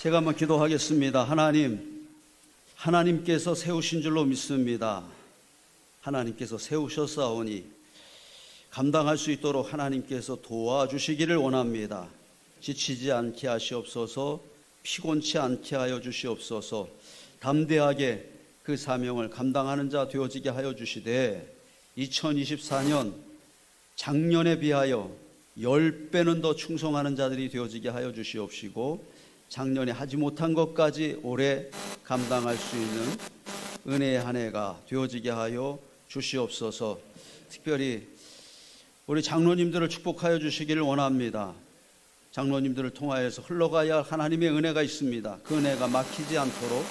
제가 한번 기도하겠습니다. 하나님께서 세우신 줄로 믿습니다. 하나님께서 세우셨사오니 감당할 수 있도록 하나님께서 도와주시기를 원합니다. 지치지 않게 하시옵소서, 피곤치 않게 하여 주시옵소서, 담대하게 그 사명을 감당하는 자 되어지게 하여 주시되 2024년 작년에 비하여 10배는 더 충성하는 자들이 되어지게 하여 주시옵시고 작년에 하지 못한 것까지 올해 감당할 수 있는 은혜의 한 해가 되어지게 하여 주시옵소서. 특별히 우리 장로님들을 축복하여 주시기를 원합니다. 장로님들을 통하여서 흘러가야 할 하나님의 은혜가 있습니다. 그 은혜가 막히지 않도록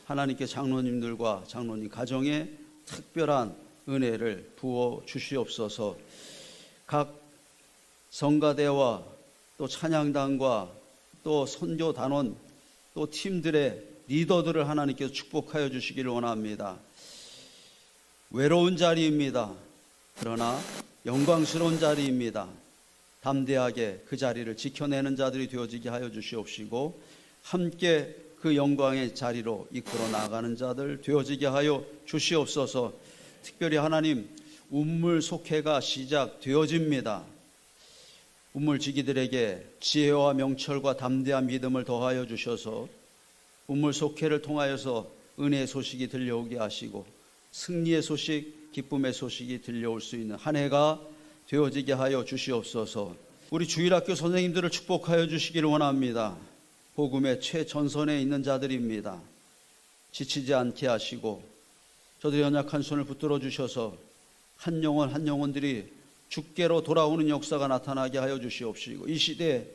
하나님께 장로님들과 장로님 가정에 특별한 은혜를 부어 주시옵소서. 각 성가대와 또 찬양단과 또 선교 단원 또 팀들의 리더들을 하나님께서 축복하여 주시기를 원합니다. 외로운 자리입니다. 그러나 영광스러운 자리입니다. 담대하게 그 자리를 지켜내는 자들이 되어지게 하여 주시옵시고 함께 그 영광의 자리로 이끌어 나가는 자들 되어지게 하여 주시옵소서. 특별히 하나님, 운물 속회가 시작되어집니다. 운물지기들에게 지혜와 명철과 담대한 믿음을 더하여 주셔서 운물 속회를 통하여서 은혜의 소식이 들려오게 하시고 승리의 소식, 기쁨의 소식이 들려올 수 있는 한 해가 되어지게 하여 주시옵소서. 우리 주일학교 선생님들을 축복하여 주시기를 원합니다. 복음의 최전선에 있는 자들입니다. 지치지 않게 하시고 저들의 연약한 손을 붙들어 주셔서 한 영혼 한 영혼들이 주께로 돌아오는 역사가 나타나게 하여 주시옵시고 이 시대에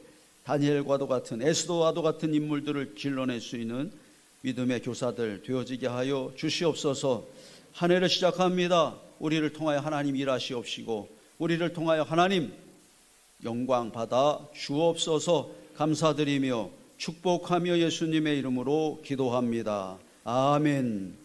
다니엘과도 같은 에스더와도 같은 인물들을 길러낼 수 있는 믿음의 교사들 되어지게 하여 주시옵소서. 한 해를 시작합니다. 우리를 통하여 하나님 일하시옵시고 우리를 통하여 하나님 영광 받아 주옵소서. 감사드리며 축복하며 예수님의 이름으로 기도합니다. 아멘.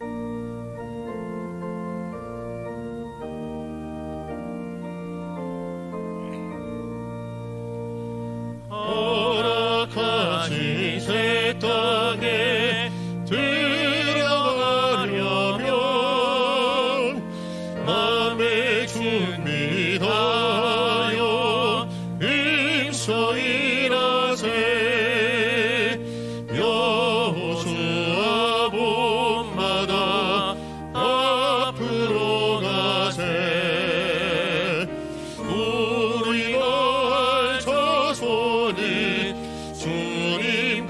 새 땅에 들어가려면 마음의 준비하여 임서일하세. 여호수아 봄마다 앞으로 가세. 우리가 자손이 주님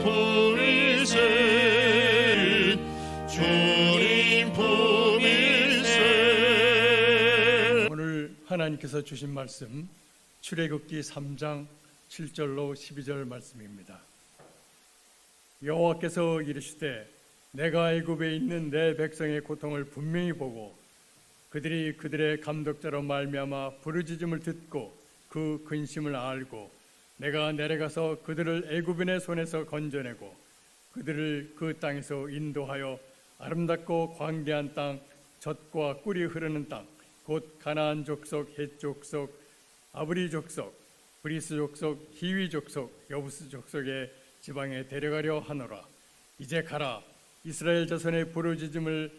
품일세. 오늘 하나님께서 주신 말씀 출애굽기 3장 7절로 12절 말씀입니다. 여호와께서 이르시되 내가 애굽에 있는 내 백성의 고통을 분명히 보고 그들이 그들의 감독자로 말미암아 부르짖음을 듣고 그 근심을 알고 내가 내려가서 그들을 애굽인의 손에서 건져내고 그들을 그 땅에서 인도하여 아름답고 광대한 땅, 젖과 꿀이 흐르는 땅, 곧 가나안 족속, 헷 족속, 아브리 족속, 브리스 족속, 히위 족속, 여부스 족속의 지방에 데려가려 하노라. 이제 가라. 이스라엘 자손의 부르짖음이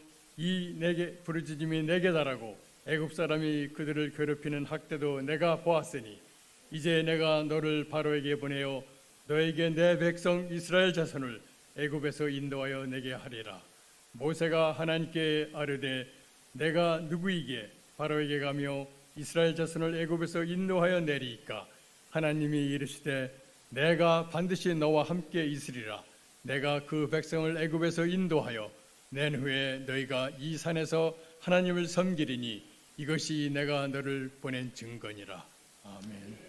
내게 달하고 애굽 사람이 그들을 괴롭히는 학대도 내가 보았으니 이제 내가 너를 바로에게 보내어 너에게 내 백성 이스라엘 자손을 애굽에서 인도하여 내게 하리라. 모세가 하나님께 아뢰되 내가 누구이게 바로에게 가며 이스라엘 자손을 애굽에서 인도하여 내리이까. 하나님이 이르시되 내가 반드시 너와 함께 있으리라. 내가 그 백성을 애굽에서 인도하여 낸 후에 너희가 이 산에서 하나님을 섬기리니 이것이 내가 너를 보낸 증거니라. 아멘.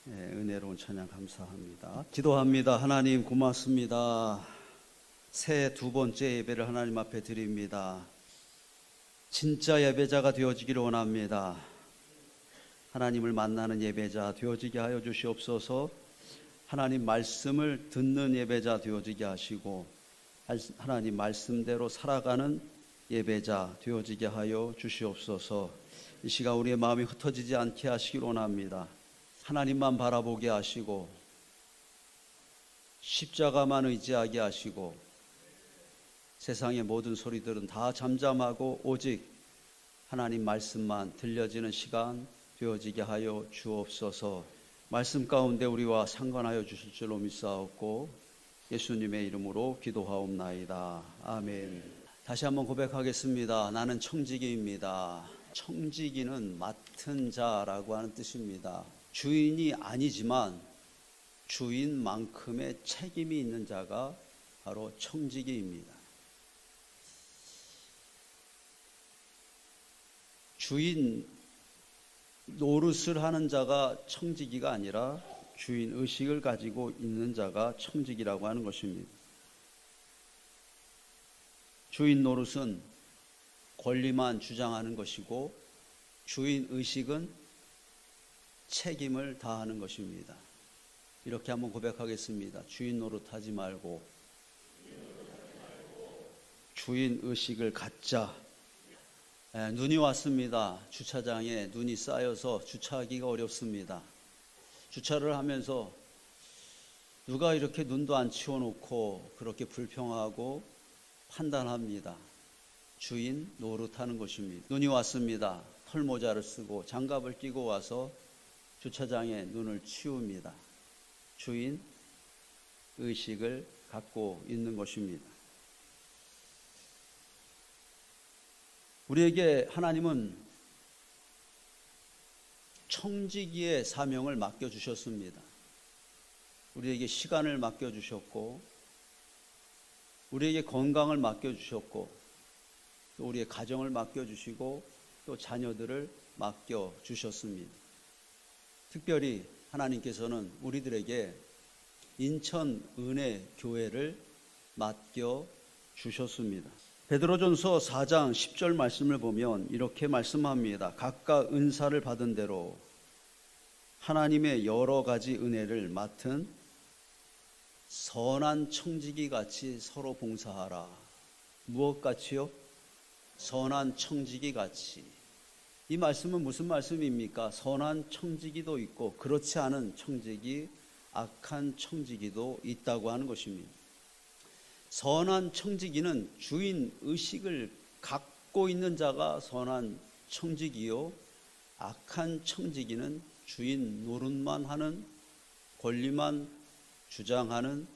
은혜로운 찬양 감사합니다. 기도합니다. 하나님 고맙습니다. 새 두 번째 예배를 하나님 앞에 드립니다. 진짜 예배자가 되어지기를 원합니다. 하나님을 만나는 예배자 되어지게 하여 주시옵소서. 하나님 말씀을 듣는 예배자 되어지게 하시고 하나님 말씀대로 살아가는 예배자 되어지게 하여 주시옵소서. 이 시간 우리의 마음이 흩어지지 않게 하시길 원합니다. 하나님만 바라보게 하시고 십자가만 의지하게 하시고 세상의 모든 소리들은 다 잠잠하고 오직 하나님 말씀만 들려지는 시간 되어지게 하여 주옵소서. 말씀 가운데 우리와 상관하여 주실 줄로 믿사옵고 예수님의 이름으로 기도하옵나이다. 아멘. 다시 한번 고백하겠습니다. 나는 청지기입니다. 청지기는 맡은 자라고 하는 뜻입니다. 주인이 아니지만 주인만큼의 책임이 있는 자가 바로 청지기입니다. 주인 노릇을 하는 자가 청지기가 아니라 주인 의식을 가지고 있는 자가 청지기라고 하는 것입니다. 주인 노릇은 권리만 주장하는 것이고 주인 의식은 책임을 다하는 것입니다. 이렇게 한번 고백하겠습니다. 주인 노릇하지 말고 주인 의식을 갖자. 눈이 왔습니다. 주차장에 눈이 쌓여서 주차하기가 어렵습니다. 주차를 하면서 누가 이렇게 눈도 안 치워놓고 그렇게 불평하고 판단합니다. 주인 노릇하는 것입니다. 눈이 왔습니다. 털모자를 쓰고 장갑을 끼고 와서 주차장에 눈을 치웁니다. 주인 의식을 갖고 있는 것입니다. 우리에게 하나님은 청지기의 사명을 맡겨주셨습니다. 우리에게 시간을 맡겨주셨고 우리에게 건강을 맡겨주셨고 또 우리의 가정을 맡겨주시고 또 자녀들을 맡겨주셨습니다. 특별히 하나님께서는 우리들에게 인천 은혜교회를 맡겨주셨습니다. 베드로전서 4장 10절 말씀을 보면 이렇게 말씀합니다. 각각 은사를 받은 대로 하나님의 여러 가지 은혜를 맡은 선한 청지기 같이 서로 봉사하라. 무엇 같이요? 선한 청지기 같이. 이 말씀은 무슨 말씀입니까? 선한 청지기도 있고 그렇지 않은 청지기, 악한 청지기도 있다고 하는 것입니다. 선한 청지기는 주인 의식을 갖고 있는 자가 선한 청지기요, 악한 청지기는 주인 노릇만 하는, 권리만 주장하는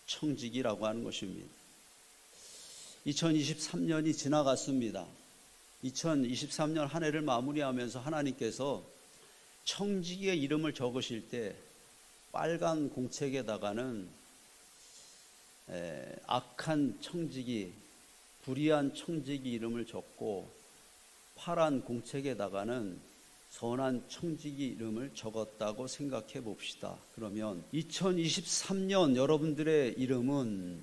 청지기라고 하는 것입니다. 2023년이 지나갔습니다. 2023년 한 해를 마무리하면서 하나님께서 청지기의 이름을 적으실 때 빨간 공책에다가는 악한 청지기, 불의한 청지기 이름을 적고 파란 공책에다가는 선한 청지기 이름을 적었다고 생각해 봅시다. 그러면 2023년 여러분들의 이름은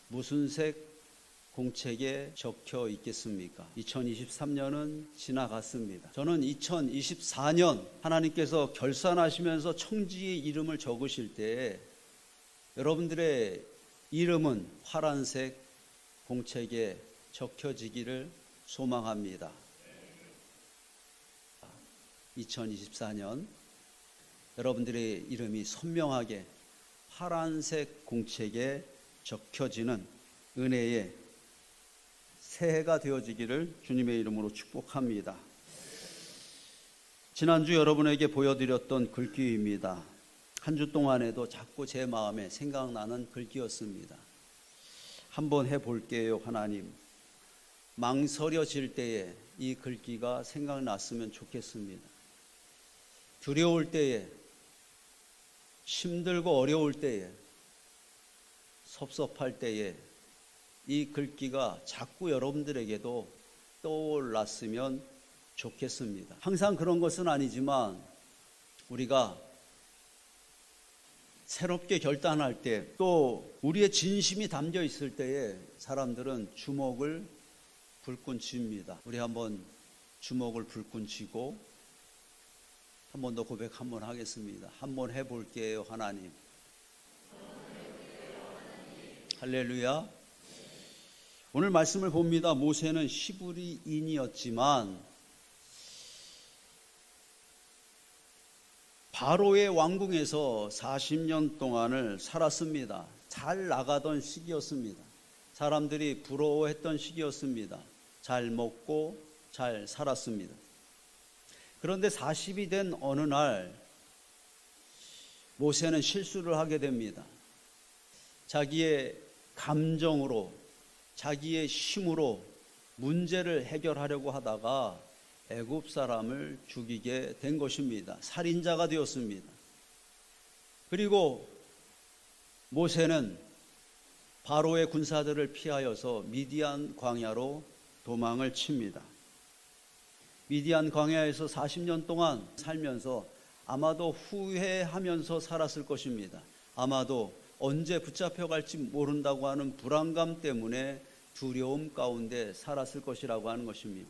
무슨 색 공책에 적혀 있겠습니까? 2023년은 지나갔습니다. 저는 2024년 하나님께서 결산하시면서 청지기의 이름을 적으실 때 여러분들의 이름은 파란색 공책에 적혀지기를 소망합니다. 2024년 여러분들의 이름이 선명하게 파란색 공책에 적혀지는 은혜의 새해가 되어지기를 주님의 이름으로 축복합니다. 지난주 여러분에게 보여드렸던 글귀입니다. 한 주 동안에도 자꾸 제 마음에 생각나는 글귀였습니다. 한번 해볼게요. 하나님, 망설여질 때에 이 글귀가 생각났으면 좋겠습니다. 두려울 때에, 힘들고 어려울 때에, 섭섭할 때에 이 글귀가 자꾸 여러분들에게도 떠올랐으면 좋겠습니다. 항상 그런 것은 아니지만 우리가 새롭게 결단할 때, 또 우리의 진심이 담겨 있을 때에 사람들은 주먹을 불끈 쥡니다. 우리 한번 주먹을 불끈 쥐고 한 번 더 고백 한번 하겠습니다. 한번 해볼게요, 하나님. 할렐루야. 오늘 말씀을 봅니다. 모세는 히브리인이었지만 바로의 왕궁에서 40년 동안을 살았습니다. 잘 나가던 시기였습니다. 사람들이 부러워했던 시기였습니다. 잘 먹고 잘 살았습니다. 그런데 40이 된 어느 날 모세는 실수를 하게 됩니다. 자기의 감정으로, 자기의 힘으로 문제를 해결하려고 하다가 애굽 사람을 죽이게 된 것입니다. 살인자가 되었습니다. 그리고 모세는 바로의 군사들을 피하여서 미디안 광야로 도망을 칩니다. 미디안 광야에서 40년 동안 살면서 아마도 후회하면서 살았을 것입니다. 아마도 언제 붙잡혀갈지 모른다고 하는 불안감 때문에 두려움 가운데 살았을 것이라고 하는 것입니다.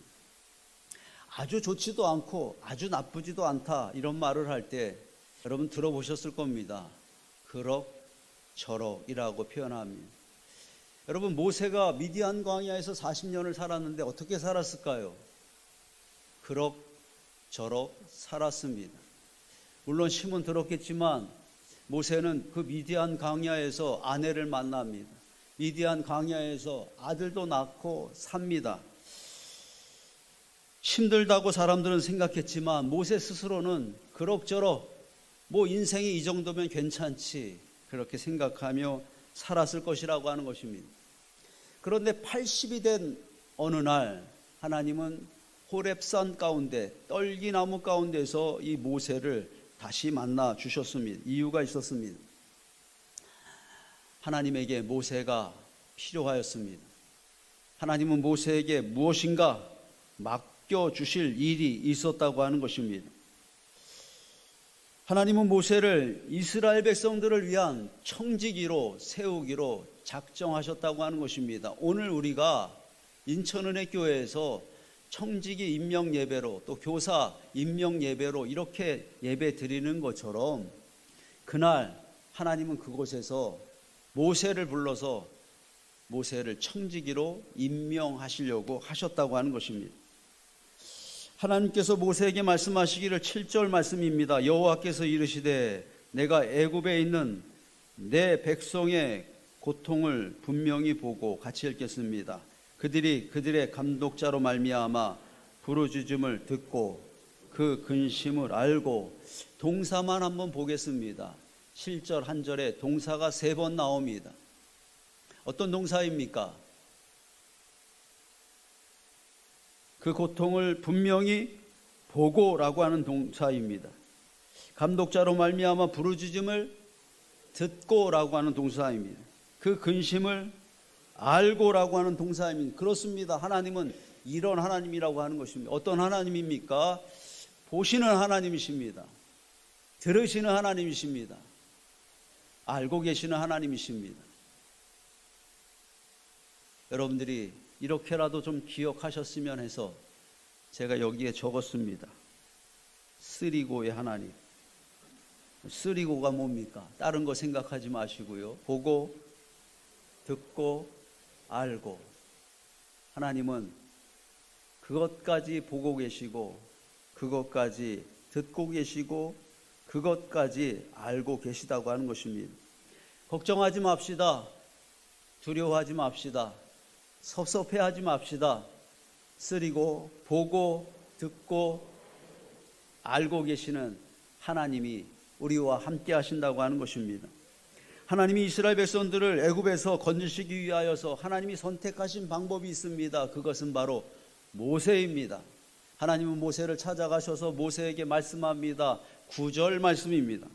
아주 좋지도 않고 아주 나쁘지도 않다 이런 말을 할 때 여러분 들어보셨을 겁니다. 그럭저럭이라고 표현합니다. 여러분 모세가 미디안 광야에서 40년을 살았는데 어떻게 살았을까요? 그럭저럭 살았습니다. 물론 힘은 들었겠지만 모세는 그 미디안 광야에서 아내를 만납니다. 미디안 광야에서 아들도 낳고 삽니다. 힘들다고 사람들은 생각했지만 모세 스스로는 그럭저럭 뭐 인생이 이 정도면 괜찮지 그렇게 생각하며 살았을 것이라고 하는 것입니다. 그런데 80이 된 어느 날 하나님은 호렙산 가운데 떨기나무 가운데서 이 모세를 다시 만나 주셨습니다. 이유가 있었습니다. 하나님에게 모세가 필요하였습니다. 하나님은 모세에게 무엇인가 맡겨주실 일이 있었다고 하는 것입니다. 하나님은 모세를 이스라엘 백성들을 위한 청지기로 세우기로 작정하셨다고 하는 것입니다. 오늘 우리가 인천은혜교회에서 청지기 임명 예배로 또 교사 임명 예배로 이렇게 예배 드리는 것처럼 그날 하나님은 그곳에서 모세를 불러서 모세를 청지기로 임명하시려고 하셨다고 하는 것입니다. 하나님께서 모세에게 말씀하시기를 7절 말씀입니다. 여호와께서 이르시되 내가 애굽에 있는 내 백성의 고통을 분명히 보고 같이 읽겠습니다. 그들이 그들의 감독자로 말미암아 부르짖음을 듣고 그 근심을 알고 동사만 한번 보겠습니다. 7절 한 절에 동사가 3번 나옵니다. 어떤 동사입니까? 그 고통을 분명히 보고라고 하는 동사입니다. 감독자로 말미암아 부르짖음을 듣고라고 하는 동사입니다. 그 근심을 알고라고 하는 동사입니다. 그렇습니다. 하나님은 이런 하나님이라고 하는 것입니다. 어떤 하나님입니까? 보시는 하나님이십니다. 들으시는 하나님이십니다. 알고 계시는 하나님이십니다. 여러분들이 이렇게라도 좀 기억하셨으면 해서 제가 여기에 적었습니다. 쓰리고의 하나님. 쓰리고가 뭡니까? 다른 거 생각하지 마시고요. 보고, 듣고, 알고. 하나님은 그것까지 보고 계시고 그것까지 듣고 계시고 그것까지 알고 계시다고 하는 것입니다. 걱정하지 맙시다. 두려워하지 맙시다. 섭섭해하지 맙시다. 쓰리고 보고 듣고 알고 계시는 하나님이 우리와 함께 하신다고 하는 것입니다. 하나님이 이스라엘 백성들을 애굽에서 건지시기 위하여서 하나님이 선택하신 방법이 있습니다. 그것은 바로 모세입니다. 하나님은 모세를 찾아가셔서 모세에게 말씀합니다. 9절 말씀입니다.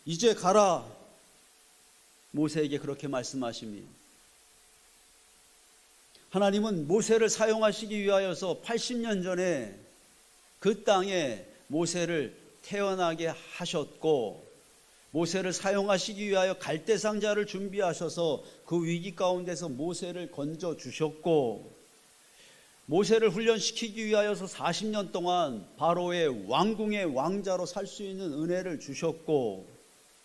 이제 가라. 모세에게 그렇게 말씀하십니다. 하나님은 모세를 사용하시기 위하여서 80년 전에 그 땅에 모세를 태어나게 하셨고 모세를 사용하시기 위하여 갈대상자를 준비하셔서 그 위기 가운데서 모세를 건져 주셨고 모세를 훈련시키기 위하여서 40년 동안 바로의 왕궁의 왕자로 살 수 있는 은혜를 주셨고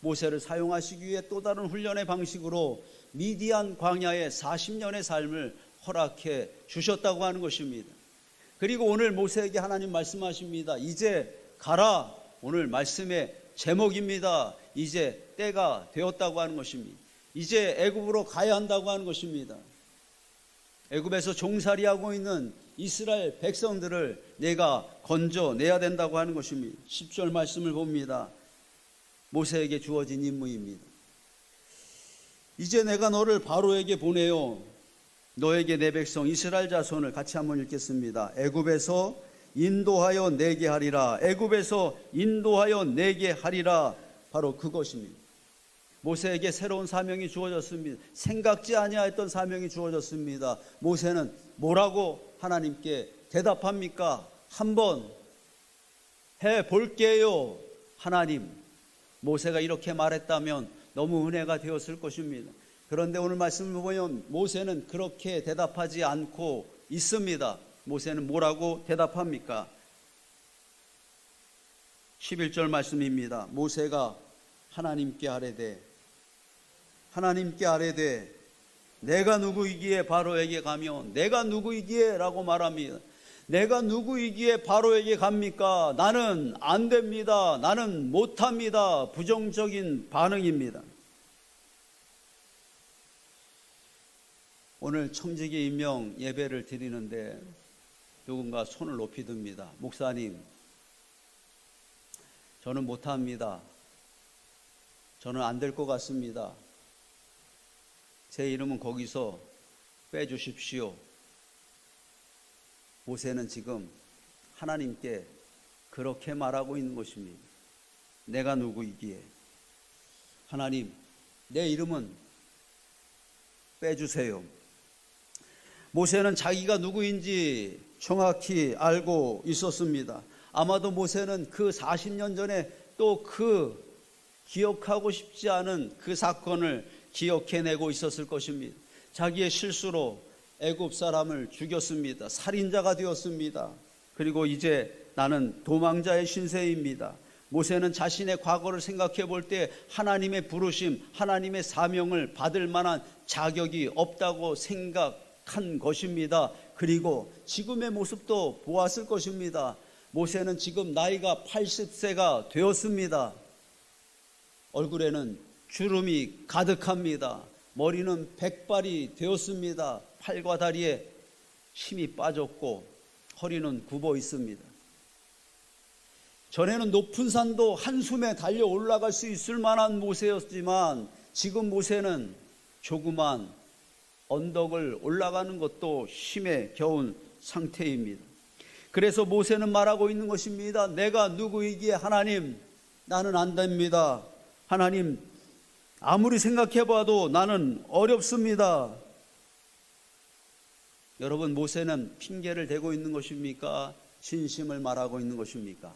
모세를 사용하시기 위해 또 다른 훈련의 방식으로 미디안 광야의 40년의 삶을 허락해 주셨다고 하는 것입니다. 그리고 오늘 모세에게 하나님 말씀하십니다. 이제 가라. 오늘 말씀의 제목입니다. 이제 때가 되었다고 하는 것입니다. 이제 애굽으로 가야 한다고 하는 것입니다. 애굽에서 종살이하고 있는 이스라엘 백성들을 내가 건져내야 된다고 하는 것입니다. 10절 말씀을 봅니다. 모세에게 주어진 임무입니다. 이제 내가 너를 바로에게 보내요. 너에게 내 백성 이스라엘 자손을 같이 한번 읽겠습니다. 애굽에서 인도하여 내게 하리라. 애굽에서 인도하여 내게 하리라. 바로 그것입니다. 모세에게 새로운 사명이 주어졌습니다. 생각지 아니하였던 사명이 주어졌습니다. 모세는 뭐라고 하나님께 대답합니까? 한번 해볼게요. 하나님, 모세가 이렇게 말했다면 너무 은혜가 되었을 것입니다. 그런데 오늘 말씀을 보면 모세는 그렇게 대답하지 않고 있습니다. 모세는 뭐라고 대답합니까? 11절 말씀입니다. 모세가 하나님께 아뢰되 내가 누구이기에 바로에게 가며 내가 누구이기에 라고 말합니다. 내가 누구이기에 바로에게 갑니까? 나는 안 됩니다. 나는 못합니다. 부정적인 반응입니다. 오늘 청지기 임명 예배를 드리는데 누군가 손을 높이 듭니다. 목사님, 저는 못합니다. 저는 안 될 것 같습니다. 제 이름은 거기서 빼주십시오. 모세는 지금 하나님께 그렇게 말하고 있는 것입니다. 내가 누구이기에? 하나님, 내 이름은 빼주세요. 모세는 자기가 누구인지 정확히 알고 있었습니다. 아마도 모세는 그 40년 전에 또 그 기억하고 싶지 않은 그 사건을 기억해내고 있었을 것입니다. 자기의 실수로 애굽 사람을 죽였습니다. 살인자가 되었습니다. 그리고 이제 나는 도망자의 신세입니다. 모세는 자신의 과거를 생각해 볼 때 하나님의 부르심, 하나님의 사명을 받을 만한 자격이 없다고 생각한 것입니다. 그리고 지금의 모습도 보았을 것입니다. 모세는 지금 나이가 80세가 되었습니다. 얼굴에는 주름이 가득합니다. 머리는 백발이 되었습니다. 팔과 다리에 힘이 빠졌고 허리는 굽어 있습니다. 전에는 높은 산도 한숨에 달려 올라갈 수 있을 만한 모세였지만 지금 모세는 조그만 언덕을 올라가는 것도 힘에 겨운 상태입니다. 그래서 모세는 말하고 있는 것입니다. 내가 누구이기에 하나님, 나는 안 됩니다. 하나님, 아무리 생각해봐도 나는 어렵습니다. 여러분, 모세는 핑계를 대고 있는 것입니까? 진심을 말하고 있는 것입니까?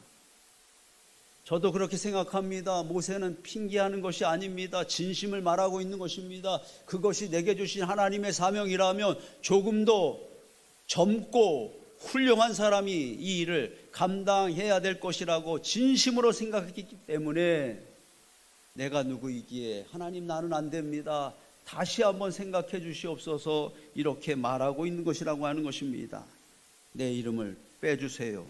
저도 그렇게 생각합니다. 모세는 핑계하는 것이 아닙니다. 진심을 말하고 있는 것입니다. 그것이 내게 주신 하나님의 사명이라면 조금 더 젊고 훌륭한 사람이 이 일을 감당해야 될 것이라고 진심으로 생각했기 때문에 내가 누구이기에 하나님, 나는 안 됩니다. 다시 한번 생각해 주시옵소서 이렇게 말하고 있는 것이라고 하는 것입니다. 내 이름을 빼주세요.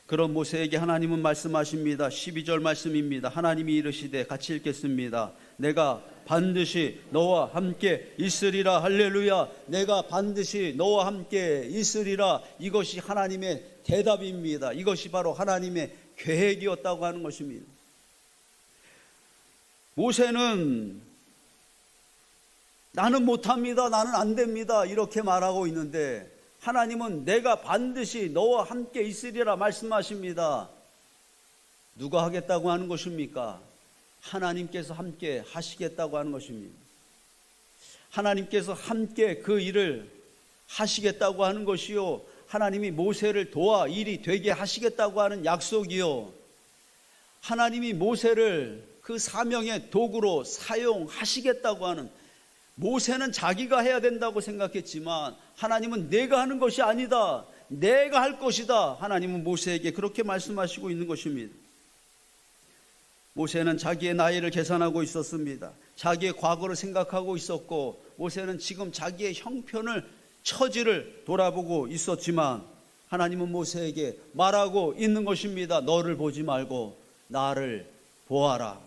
그런 모세에게 하나님은 말씀하십니다. 12절 말씀입니다. 하나님이 이르시되, 같이 읽겠습니다. 내가 반드시 너와 함께 있으리라. 할렐루야. 내가 반드시 너와 함께 있으리라. 이것이 하나님의 대답입니다. 이것이 바로 하나님의 계획이었다고 하는 것입니다. 모세는 나는 못합니다. 나는 안 됩니다. 이렇게 말하고 있는데 하나님은 내가 반드시 너와 함께 있으리라 말씀하십니다. 누가 하겠다고 하는 것입니까? 하나님께서 함께 하시겠다고 하는 것입니다. 하나님께서 함께 그 일을 하시겠다고 하는 것이요, 하나님이 모세를 도와 일이 되게 하시겠다고 하는 약속이요, 하나님이 모세를 그 사명의 도구로 사용하시겠다고 하는, 모세는 자기가 해야 된다고 생각했지만 하나님은 내가 하는 것이 아니다, 내가 할 것이다. 하나님은 모세에게 그렇게 말씀하시고 있는 것입니다. 모세는 자기의 나이를 계산하고 있었습니다. 자기의 과거를 생각하고 있었고, 모세는 지금 자기의 형편을, 처지를 돌아보고 있었지만 하나님은 모세에게 말하고 있는 것입니다. 너를 보지 말고 나를 보아라.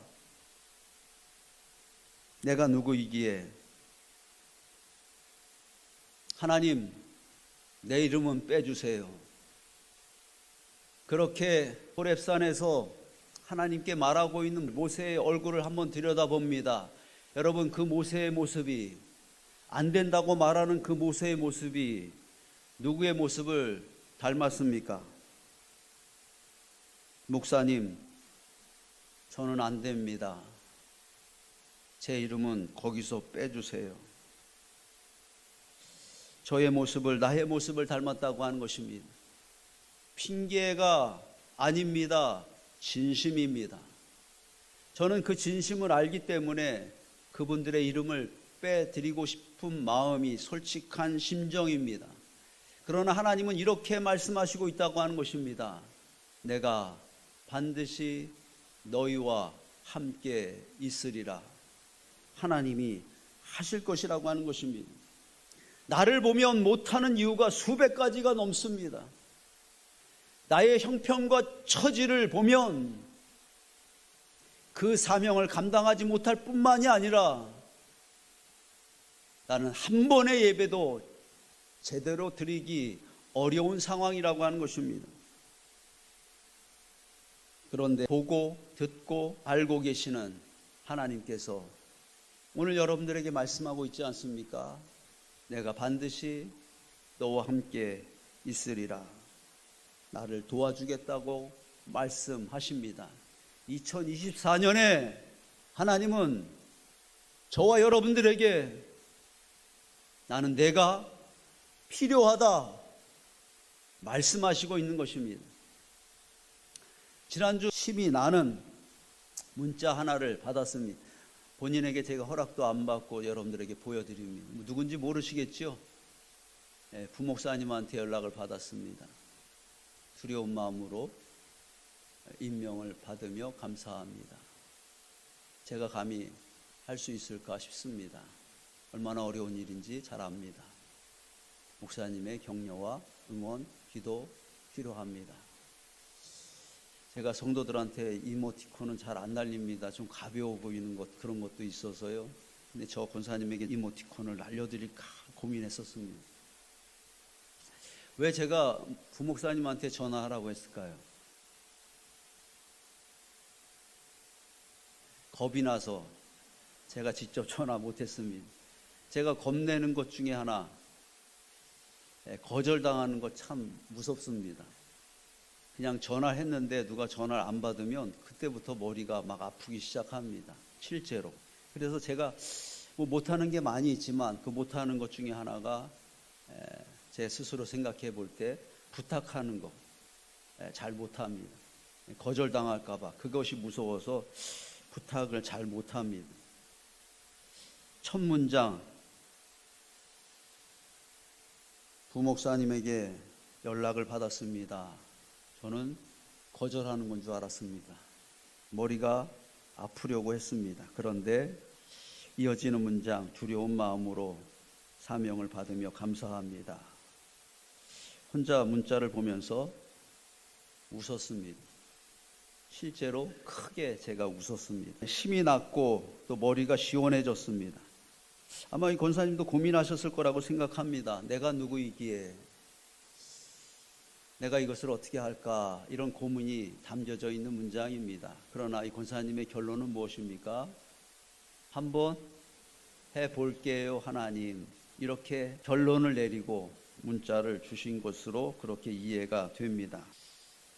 내가 누구이기에? 하나님, 내 이름은 빼주세요. 그렇게 호렙산에서 하나님께 말하고 있는 모세의 얼굴을 한번 들여다봅니다. 여러분, 그 모세의 모습이, 안 된다고 말하는 그 모세의 모습이 누구의 모습을 닮았습니까? 목사님, 저는 안 됩니다. 제 이름은 거기서 빼주세요. 저의 모습을, 나의 모습을 닮았다고 하는 것입니다. 핑계가 아닙니다. 진심입니다. 저는 그 진심을 알기 때문에 그분들의 이름을 빼드리고 싶은 마음이 솔직한 심정입니다. 그러나 하나님은 이렇게 말씀하시고 있다고 하는 것입니다. 내가 반드시 너희와 함께 있으리라. 하나님이 하실 것이라고 하는 것입니다. 나를 보면 못하는 이유가 수백 가지가 넘습니다. 나의 형편과 처지를 보면 그 사명을 감당하지 못할 뿐만이 아니라 나는 한 번의 예배도 제대로 드리기 어려운 상황이라고 하는 것입니다. 그런데 보고 듣고 알고 계시는 하나님께서 오늘 여러분들에게 말씀하고 있지 않습니까? 내가 반드시 너와 함께 있으리라. 나를 도와주겠다고 말씀하십니다. 2024년에 하나님은 저와 여러분들에게 나는 내가 필요하다 말씀하시고 있는 것입니다. 지난주 심히 나는 문자 하나를 받았습니다. 본인에게 제가 허락도 안 받고 여러분들에게 보여드립니다. 누군지 모르시겠죠? 부목사님한테 연락을 받았습니다. 두려운 마음으로 임명을 받으며 감사합니다. 제가 감히 할 수 있을까 싶습니다. 얼마나 어려운 일인지 잘 압니다. 목사님의 격려와 응원, 기도 필요합니다. 제가 성도들한테 이모티콘은 잘 안 날립니다. 좀 가벼워 보이는 것, 그런 것도 있어서요. 근데 저 권사님에게 이모티콘을 날려드릴까 고민했었습니다. 왜 제가 부목사님한테 전화하라고 했을까요? 겁이 나서 제가 직접 전화 못했습니다. 제가 겁내는 것 중에 하나, 거절당하는 것 참 무섭습니다. 그냥 전화했는데 누가 전화를 안 받으면 그때부터 머리가 막 아프기 시작합니다. 실제로. 그래서 제가 뭐 못하는 게 많이 있지만 그 못하는 것 중에 하나가 제 스스로 생각해 볼 때 부탁하는 거 잘 못합니다. 거절당할까 봐 그것이 무서워서 부탁을 잘 못합니다. 첫 문장, 부목사님에게 연락을 받았습니다. 저는 거절하는 건 줄 알았습니다. 머리가 아프려고 했습니다. 그런데 이어지는 문장, 두려운 마음으로 사명을 받으며 감사합니다. 혼자 문자를 보면서 웃었습니다. 실제로 크게 제가 웃었습니다. 힘이 났고 또 머리가 시원해졌습니다. 아마 이 권사님도 고민하셨을 거라고 생각합니다. 내가 누구이기에 내가 이것을 어떻게 할까, 이런 고민이 담겨져 있는 문장입니다. 그러나 이 권사님의 결론은 무엇입니까? 한번 해볼게요 하나님, 이렇게 결론을 내리고 문자를 주신 것으로 그렇게 이해가 됩니다.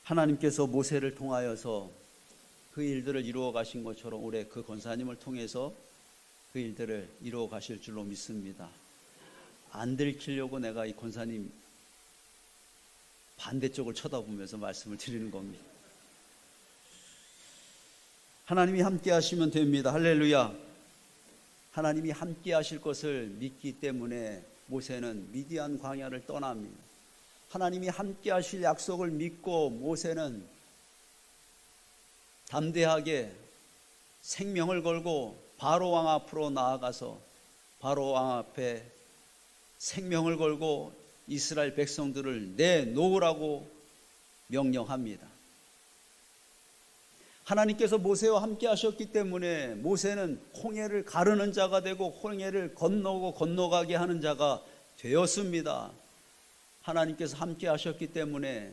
하나님께서 모세를 통하여서 그 일들을 이루어 가신 것처럼 올해 그 권사님을 통해서 그 일들을 이루어 가실 줄로 믿습니다. 안 들키려고 내가 이 권사님 반대쪽을 쳐다보면서 말씀을 드리는 겁니다. 하나님이 함께 하시면 됩니다. 할렐루야. 하나님이 함께 하실 것을 믿기 때문에 모세는 미디안 광야를 떠납니다. 하나님이 함께 하실 약속을 믿고 모세는 담대하게 생명을 걸고 바로 왕 앞으로 나아가서 바로 왕 앞에 생명을 걸고 이스라엘 백성들을 내놓으라고 명령합니다. 하나님께서 모세와 함께 하셨기 때문에 모세는 홍해를 가르는 자가 되고 홍해를 건너가게 하는 자가 되었습니다. 하나님께서 함께 하셨기 때문에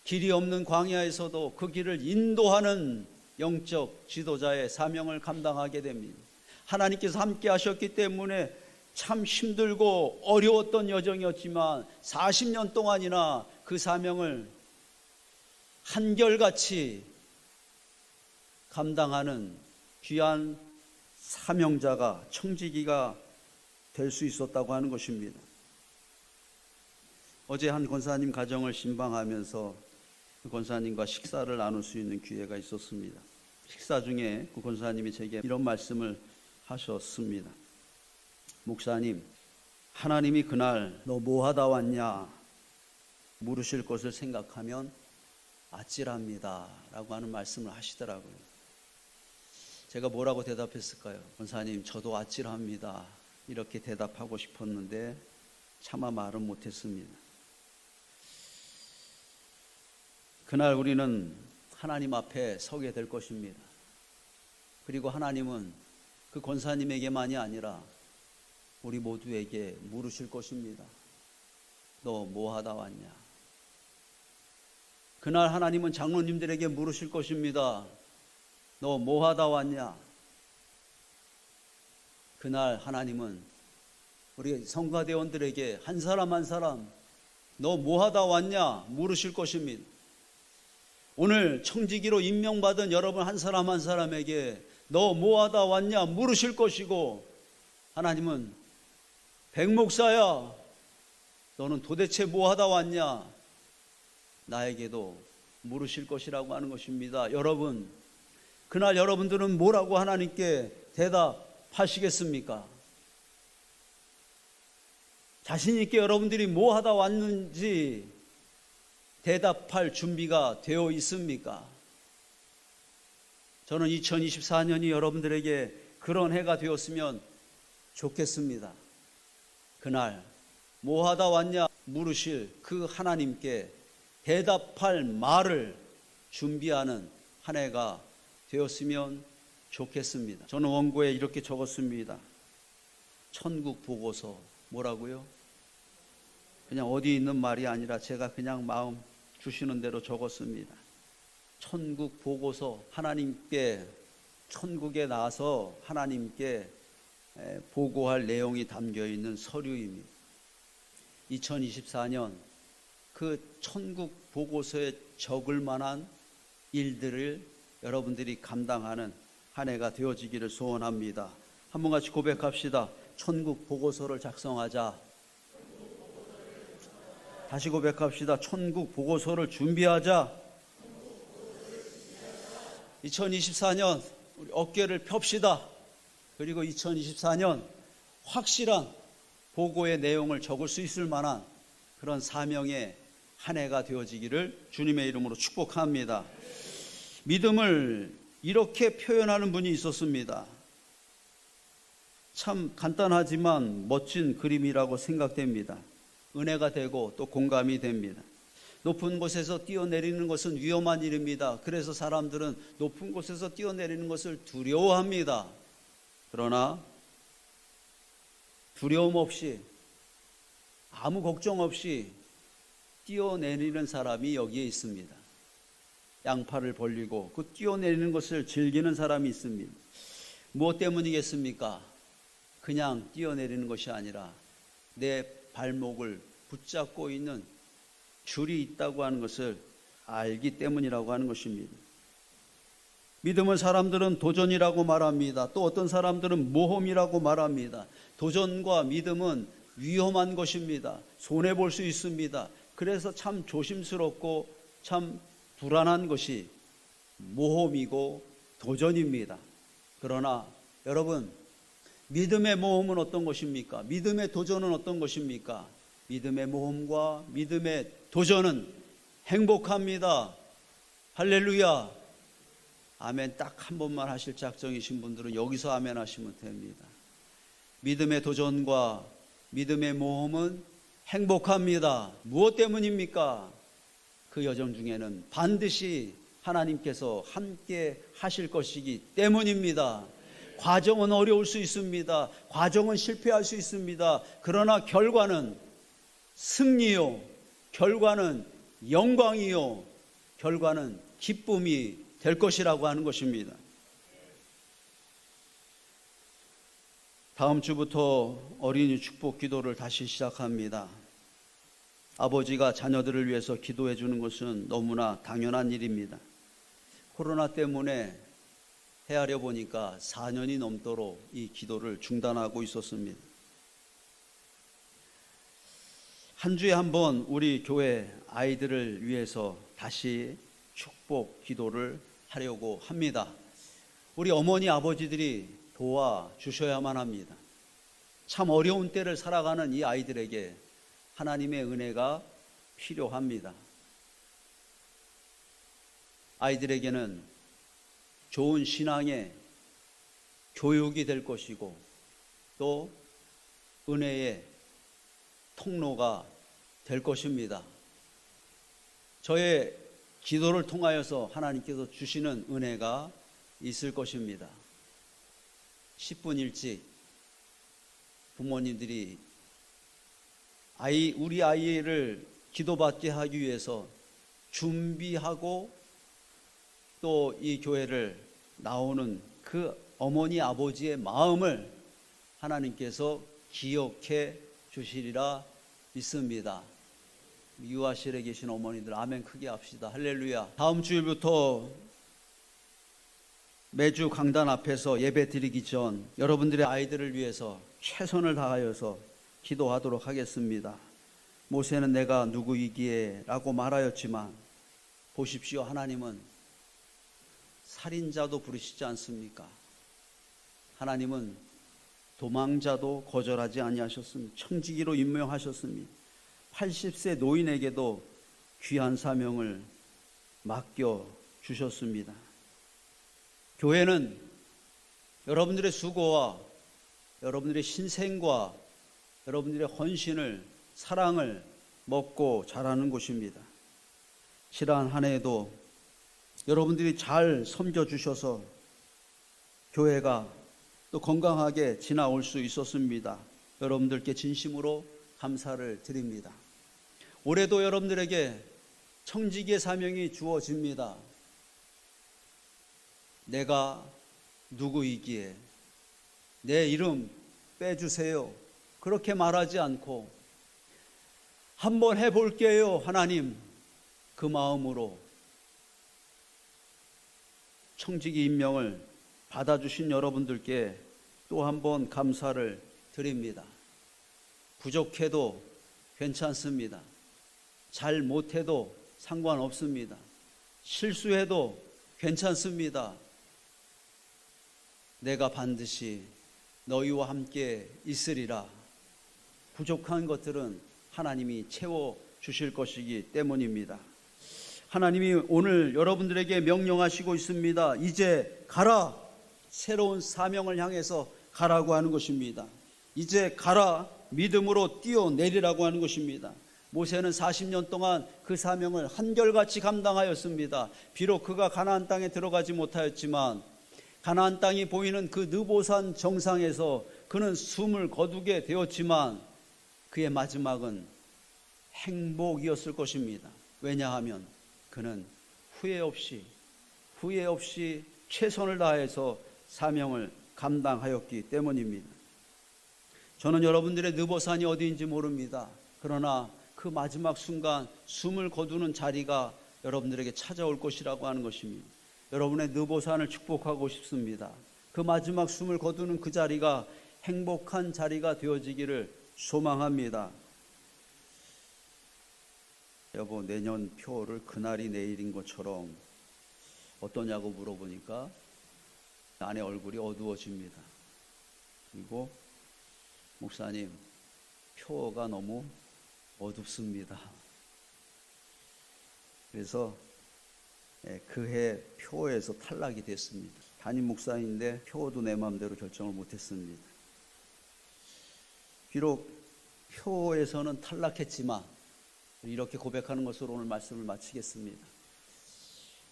길이 없는 광야에서도 그 길을 인도하는 영적 지도자의 사명을 감당하게 됩니다. 하나님께서 함께 하셨기 때문에 참 힘들고 어려웠던 여정이었지만 40년 동안이나 그 사명을 한결같이 감당하는 귀한 사명자가 청지기가 될 수 있었다고 하는 것입니다. 어제 한 권사님 가정을 신방하면서 그 권사님과 식사를 나눌 수 있는 기회가 있었습니다. 식사 중에 그 권사님이 제게 이런 말씀을 하셨습니다. 목사님, 하나님이 그날 너 뭐 하다 왔냐 물으실 것을 생각하면 아찔합니다 라고 하는 말씀을 하시더라고요. 제가 뭐라고 대답했을까요? 권사님, 저도 아찔합니다 이렇게 대답하고 싶었는데 차마 말은 못했습니다. 그날 우리는 하나님 앞에 서게 될 것입니다. 그리고 하나님은 그 권사님에게만이 아니라 우리 모두에게 물으실 것입니다. 너 뭐 하다 왔냐? 그날 하나님은 장로님들에게 물으실 것입니다. 너 뭐 하다 왔냐? 그날 하나님은 우리 성가대원들에게 한 사람 한 사람 너 뭐 하다 왔냐 물으실 것입니다. 오늘 청지기로 임명받은 여러분 한 사람 한 사람에게 너 뭐 하다 왔냐 물으실 것이고, 하나님은 백목사야 너는 도대체 뭐 하다 왔냐 나에게도 물으실 것이라고 하는 것입니다. 여러분, 그날 여러분들은 뭐라고 하나님께 대답하시겠습니까? 자신 있게 여러분들이 뭐 하다 왔는지 대답할 준비가 되어 있습니까? 저는 2024년이 여러분들에게 그런 해가 되었으면 좋겠습니다. 그날 뭐 하다 왔냐 물으실 그 하나님께 대답할 말을 준비하는 한 해가 되었으면 좋겠습니다. 저는 원고에 이렇게 적었습니다. 천국 보고서. 뭐라고요? 그냥 어디 있는 말이 아니라 제가 그냥 마음 주시는 대로 적었습니다. 천국 보고서, 하나님께 천국에 나와서 하나님께 보고할 내용이 담겨 있는 서류입니다. 2024년 그 천국 보고서에 적을 만한 일들을 여러분들이 감당하는 한 해가 되어지기를 소원합니다. 한번 같이 고백합시다. 천국 보고서를 작성하자. 다시 고백합시다. 천국 보고서를 준비하자. 2024년 우리 어깨를 펴시다. 그리고 2024년 확실한 보고의 내용을 적을 수 있을 만한 그런 사명의 한 해가 되어지기를 주님의 이름으로 축복합니다. 믿음을 이렇게 표현하는 분이 있었습니다. 참 간단하지만 멋진 그림이라고 생각됩니다. 은혜가 되고 또 공감이 됩니다. 높은 곳에서 뛰어내리는 것은 위험한 일입니다. 그래서 사람들은 높은 곳에서 뛰어내리는 것을 두려워합니다. 그러나 두려움 없이 아무 걱정 없이 뛰어내리는 사람이 여기에 있습니다. 양팔을 벌리고 그 뛰어내리는 것을 즐기는 사람이 있습니다. 무엇 때문이겠습니까? 그냥 뛰어내리는 것이 아니라 내 발목을 붙잡고 있는 줄이 있다고 하는 것을 알기 때문이라고 하는 것입니다. 믿음을 사람들은 도전이라고 말합니다. 또 어떤 사람들은 모험이라고 말합니다. 도전과 믿음은 위험한 것입니다. 손해볼 수 있습니다. 그래서 참 조심스럽고 참 불안한 것이 모험이고 도전입니다. 그러나 여러분, 믿음의 모험은 어떤 것입니까? 믿음의 도전은 어떤 것입니까? 믿음의 모험과 믿음의 도전은 행복합니다. 할렐루야. 아멘. 딱 한 번만 하실 작정이신 분들은 여기서 아멘 하시면 됩니다. 믿음의 도전과 믿음의 모험은 행복합니다. 무엇 때문입니까? 그 여정 중에는 반드시 하나님께서 함께 하실 것이기 때문입니다. 과정은 어려울 수 있습니다. 과정은 실패할 수 있습니다. 그러나 결과는 승리요, 결과는 영광이요, 결과는 기쁨이 될 것이라고 하는 것입니다. 다음 주부터 어린이 축복 기도를 다시 시작합니다. 아버지가 자녀들을 위해서 기도해 주는 것은 너무나 당연한 일입니다. 코로나 때문에 헤아려 보니까 4년이 넘도록 이 기도를 중단하고 있었습니다. 한 주에 한 번 우리 교회 아이들을 위해서 다시 축복 기도를 하려고 합니다. 우리 어머니 아버지들이 도와주셔야만 합니다. 참 어려운 때를 살아가는 이 아이들에게 하나님의 은혜가 필요합니다. 아이들에게는 좋은 신앙의 교육이 될 것이고 또 은혜의 통로가 될 것입니다. 저의 기도를 통하여서 하나님께서 주시는 은혜가 있을 것입니다. 10분 일찍 부모님들이 우리 아이를 기도받게 하기 위해서 준비하고 또 이 교회를 나오는 그 어머니 아버지의 마음을 하나님께서 기억해 주시리라 믿습니다. 유아실에 계신 어머니들 아멘 크게 합시다. 할렐루야. 다음 주일부터 매주 강단 앞에서 예배 드리기 전 여러분들의 아이들을 위해서 최선을 다하여서 기도하도록 하겠습니다. 모세는 내가 누구이기에 라고 말하였지만 보십시오. 하나님은 살인자도 부르시지 않습니까? 하나님은 도망자도 거절하지 아니하셨습니다. 청지기로 임명하셨습니다. 80세 노인에게도 귀한 사명을 맡겨 주셨습니다. 교회는 여러분들의 수고와 여러분들의 신생과 여러분들의 헌신을 사랑을 먹고 자라는 곳입니다. 지난 한 해에도 여러분들이 잘 섬겨주셔서 교회가 또 건강하게 지나올 수 있었습니다. 여러분들께 진심으로 감사를 드립니다. 올해도 여러분들에게 청지기의 사명이 주어집니다. 내가 누구이기에 내 이름 빼주세요. 그렇게 말하지 않고 한번 해볼게요. 하나님, 그 마음으로 청지기 임명을 받아주신 여러분들께 또 한번 감사를 드립니다. 부족해도 괜찮습니다. 잘 못해도 상관없습니다. 실수해도 괜찮습니다. 내가 반드시 너희와 함께 있으리라. 부족한 것들은 하나님이 채워주실 것이기 때문입니다. 하나님이 오늘 여러분들에게 명령하시고 있습니다. 이제 가라. 새로운 사명을 향해서 가라고 하는 것입니다. 이제 가라. 믿음으로 뛰어내리라고 하는 것입니다. 모세는 40년 동안 그 사명을 한결같이 감당하였습니다. 비록 그가 가나안 땅에 들어가지 못하였지만 가나안 땅이 보이는 그 느보산 정상에서 그는 숨을 거두게 되었지만 그의 마지막은 행복이었을 것입니다. 왜냐하면 그는 후회 없이 최선을 다해서 사명을 감당하였기 때문입니다. 저는 여러분들의 느보산이 어디인지 모릅니다. 그러나 그 마지막 순간 숨을 거두는 자리가 여러분들에게 찾아올 것이라고 하는 것입니다. 여러분의 느보산을 축복하고 싶습니다. 그 마지막 숨을 거두는 그 자리가 행복한 자리가 되어지기를 소망합니다. 여보, 내년 표를 그날이 내일인 것처럼 어떠냐고 물어보니까 아내 얼굴이 어두워집니다. 그리고 목사님, 표가 너무 어둡습니다. 그래서 그해 표에서 탈락이 됐습니다. 담임 목사인데 표도 내 마음대로 결정을 못했습니다. 비록 표에서는 탈락했지만 이렇게 고백하는 것으로 오늘 말씀을 마치겠습니다.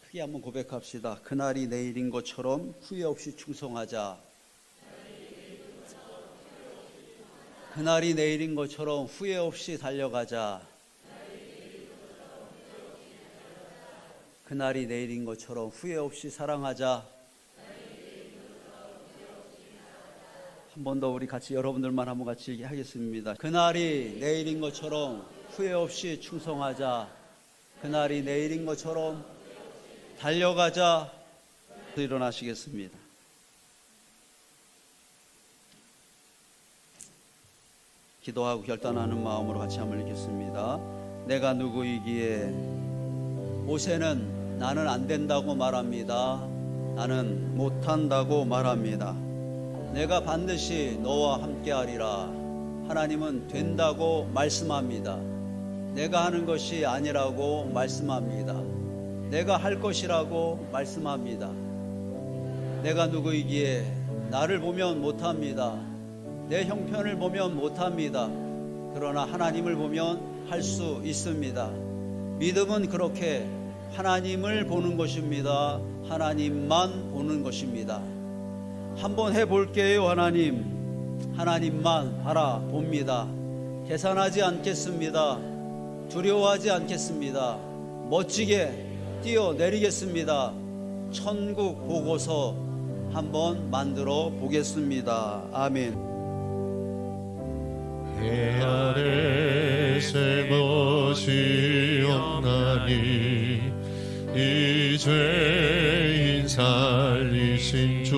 크게 한번 고백합시다. 그날이 내일인 것처럼 후회 없이 충성하자. 그날이 내일인 것처럼 후회 없이 달려가자. 그날이 내일인 것처럼 후회 없이 사랑하자. 한 번 더 우리 같이 여러분들만 한번 같이 얘기하겠습니다. 그날이 내일인 것처럼 후회 없이 충성하자. 그날이 내일인 것처럼 달려가자. 일어나시겠습니다. 기도하고 결단하는 마음으로 같이 한번 읽겠습니다. 내가 누구이기에 모세는 나는 안 된다고 말합니다. 나는 못한다고 말합니다. 내가 반드시 너와 함께하리라. 하나님은 된다고 말씀합니다. 내가 하는 것이 아니라고 말씀합니다. 내가 할 것이라고 말씀합니다. 내가 누구이기에 나를 보면 못합니다. 내 형편을 보면 못합니다. 그러나 하나님을 보면 할 수 있습니다. 믿음은 그렇게 하나님을 보는 것입니다. 하나님만 보는 것입니다. 한번 해볼게요. 하나님만 바라봅니다. 계산하지 않겠습니다. 두려워하지 않겠습니다. 멋지게 뛰어내리겠습니다. 천국 보고서 한번 만들어 보겠습니다. 아멘. 내 안에 새 것이 없나니 이제 인살리신 주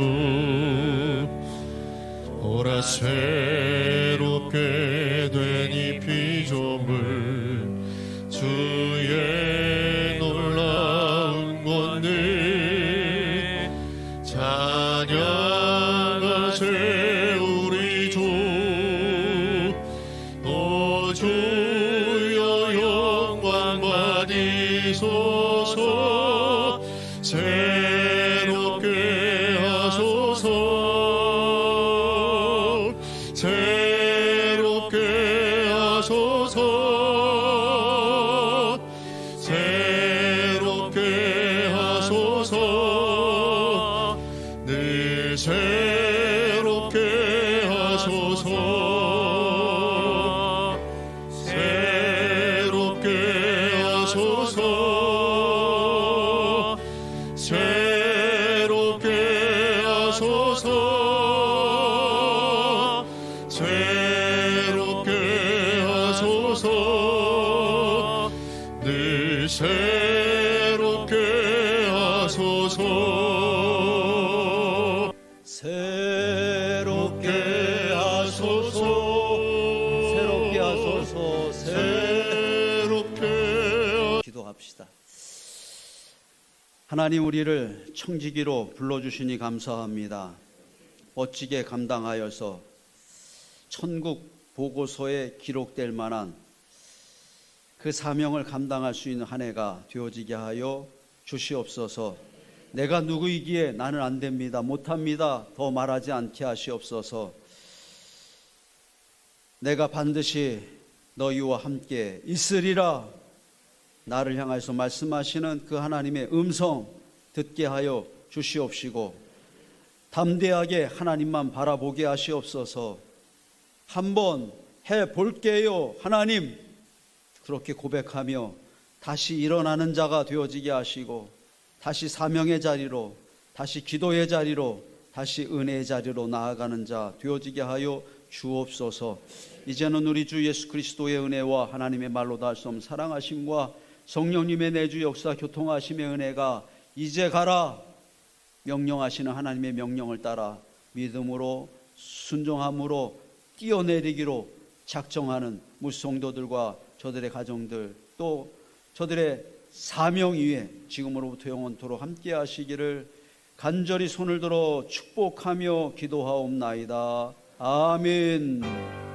오라 새롭게 된 이 피조물 주의 놀라운 권능 찬양하세 우리 주 오 주여 영광 받으소서 새롭게 하소서 새롭게 하소서 새롭게 하소서 늘 새롭게 하소서 새롭게 하소서 새롭게 하소서 새롭게 하소서 늘 새롭게 하소서 새롭게 하소서 새롭게 하소서 새롭게 기도합시다. 하나님, 우리를 청지기로 불러주시니 감사합니다. 멋지게 감당하여서 천국 보고서에 기록될 만한 그 사명을 감당할 수 있는 한 해가 되어지게 하여 주시옵소서. 내가 누구이기에 나는 안 됩니다, 못합니다 더 말하지 않게 하시옵소서. 내가 반드시 너희와 함께 있으리라 나를 향해서 말씀하시는 그 하나님의 음성 듣게 하여 주시옵시고 담대하게 하나님만 바라보게 하시옵소서. 한번 해볼게요 하나님, 그렇게 고백하며 다시 일어나는 자가 되어지게 하시고 다시 사명의 자리로, 다시 기도의 자리로, 다시 은혜의 자리로 나아가는 자 되어지게 하여 주옵소서. 이제는 우리 주 예수 그리스도의 은혜와 하나님의 말로 다 할 수 없는 사랑하심과 성령님의 내주 역사 교통하심의 은혜가 이제 가라 명령하시는 하나님의 명령을 따라 믿음으로 순종함으로 뛰어내리기로 작정하는 무성도들과 저들의 가정들, 또 저들의 사명 위에 지금으로부터 영원토록 함께 하시기를 간절히 손을 들어 축복하며 기도하옵나이다. 아멘.